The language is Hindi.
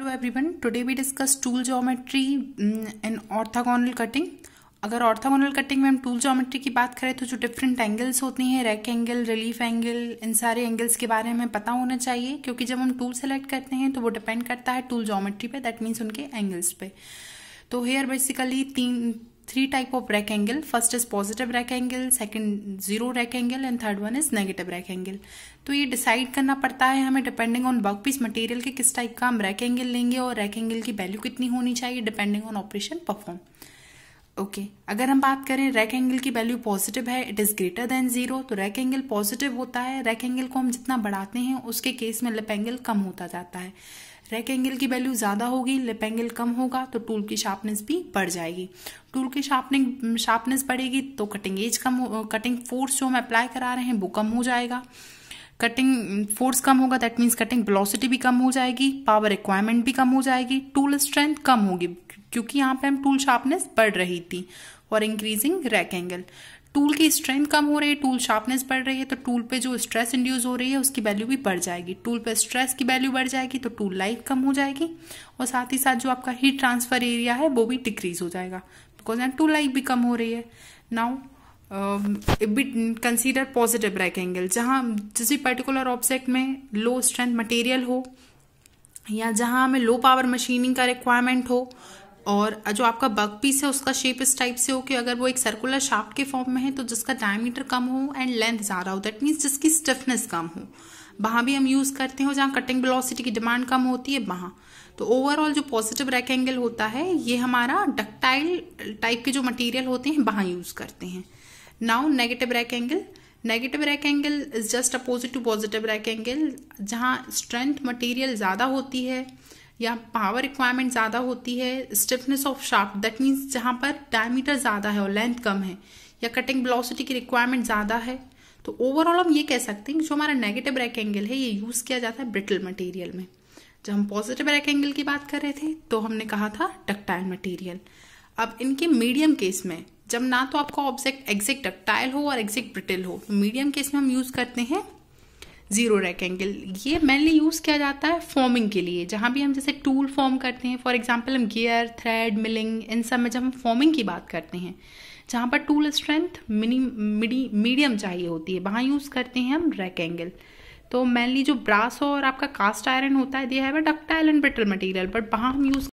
Hello everyone. Today we discuss tool geometry in orthogonal cutting. अगर ऑर्थोगोनल कटिंग में हम टूल ज्योमेट्री की बात करें तो जो डिफरेंट एंगल्स होती हैं, रेक एंगल, रिलीफ एंगल, इन सारे एंगल्स के बारे में पता होना चाहिए, क्योंकि जब हम टूल सेलेक्ट करते हैं तो वो डिपेंड करता है टूल ज्योमेट्री पे, दैट मीन्स उनके एंगल्स पे। तो here basically three type of rake angle. First is positive rake angle, second zero rake angle and third one is negative rake angle. तो ये डिसाइड करना पड़ता है हमें depending on work piece material के किस टाइप का हम रेक एंगल लेंगे और रेक एंगल की वैल्यू कितनी होनी चाहिए depending on operation perform. Okay अगर हम बात करें रेक एंगल की वैल्यू पॉजिटिव है, it is greater than zero, तो रेक एंगल पॉजिटिव होता है. रेक एंगल को हम जितना बढ़ाते हैं उसके केस में लिप एंगल कम होता जाता है. रेक एंगल की वैल्यू ज़्यादा होगी, लिप एंगल कम होगा, तो टूल की शार्पनेस भी बढ़ जाएगी. टूल की शार्पनेस बढ़ेगी तो कटिंग एज कटिंग फोर्स जो हम अप्लाई करा रहे हैं वो कम हो जाएगा. कटिंग फोर्स कम होगा, दैट मीन्स कटिंग वेलोसिटी भी कम हो जाएगी, पावर रिक्वायरमेंट भी कम हो जाएगी, टूल स्ट्रेंथ कम होगी, क्योंकि यहाँ पे हम टूल शार्पनेस बढ़ रही थी और इंक्रीजिंग रेक एंगल. टूल की स्ट्रेंथ कम हो रही है, टूल शार्पनेस बढ़ रही है, तो टूल पे जो स्ट्रेस इंड्यूस हो रही है उसकी वैल्यू भी बढ़ जाएगी. टूल पे स्ट्रेस की वैल्यू बढ़ जाएगी तो टूल लाइफ कम हो जाएगी और साथ ही साथ जो आपका हीट ट्रांसफर एरिया है वो भी डिक्रीज हो जाएगा, बिकॉज यहाँ टूल लाइफ भी कम हो रही है. Now consider positive rake angle, जहाँ किसी पर्टिकुलर ऑब्जेक्ट में लो स्ट्रेंथ मटेरियल हो या जहाँ हमें लो पावर मशीनिंग का रिक्वायरमेंट हो और जो आपका वर्क पीस है उसका शेप इस टाइप से हो कि अगर वो एक सर्कुलर शाफ्ट के फॉर्म में है तो जिसका डायमीटर कम हो एंड लेंथ ज़्यादा हो, दैट मीन्स जिसकी स्टिफनेस कम हो, वहाँ भी हम यूज़ करते हो जहाँ कटिंग वेलोसिटी की डिमांड कम होती है वहाँ. तो ओवरऑल जो पॉजिटिव रेक एंगल होता है ये हमारा डक्टाइल टाइप के जो मटीरियल होते हैं वहाँ यूज़ करते हैं. Now negative rake angle. Negative rake angle is just opposite to positive rake angle, जहाँ स्ट्रेंथ मटेरियल ज़्यादा होती है या पावर रिक्वायरमेंट ज़्यादा होती है, stiffness of shaft, that means जहाँ पर डायमीटर ज़्यादा है और लेंथ कम है, या कटिंग वेलोसिटी की रिक्वायरमेंट ज़्यादा है. तो ओवरऑल हम ये कह सकते हैं कि जो हमारा नेगेटिव रेक एंगल है ये यूज़ किया जाता है ब्रिटल मटेरियल में. जब हम पॉजिटिव रेक एंगल की बात कर रहे थे तो हमने कहा था डक्टाइल मटेरियल. अब इनके मीडियम केस में जब ना तो आपका ऑब्जेक्ट एग्जैक्ट डक्टाइल हो और एग्जैक्ट ब्रिटल हो, तो मीडियम केस में हम यूज़ करते हैं जीरो रेक एंगल. ये मेनली यूज़ किया जाता है फॉर्मिंग के लिए, जहाँ भी हम जैसे टूल फॉर्म करते हैं, फॉर एग्जांपल हम गियर, थ्रेड, मिलिंग, इन सब में जब हम फॉर्मिंग की बात करते हैं जहाँ पर टूल स्ट्रेंथ मीडियम चाहिए होती है, वहाँ यूज़ करते हैं हम रेक एंगल. तो मेनली जो ब्रास और आपका कास्ट आयरन होता है they have a ductile and brittle material, but वहाँ हम यूज़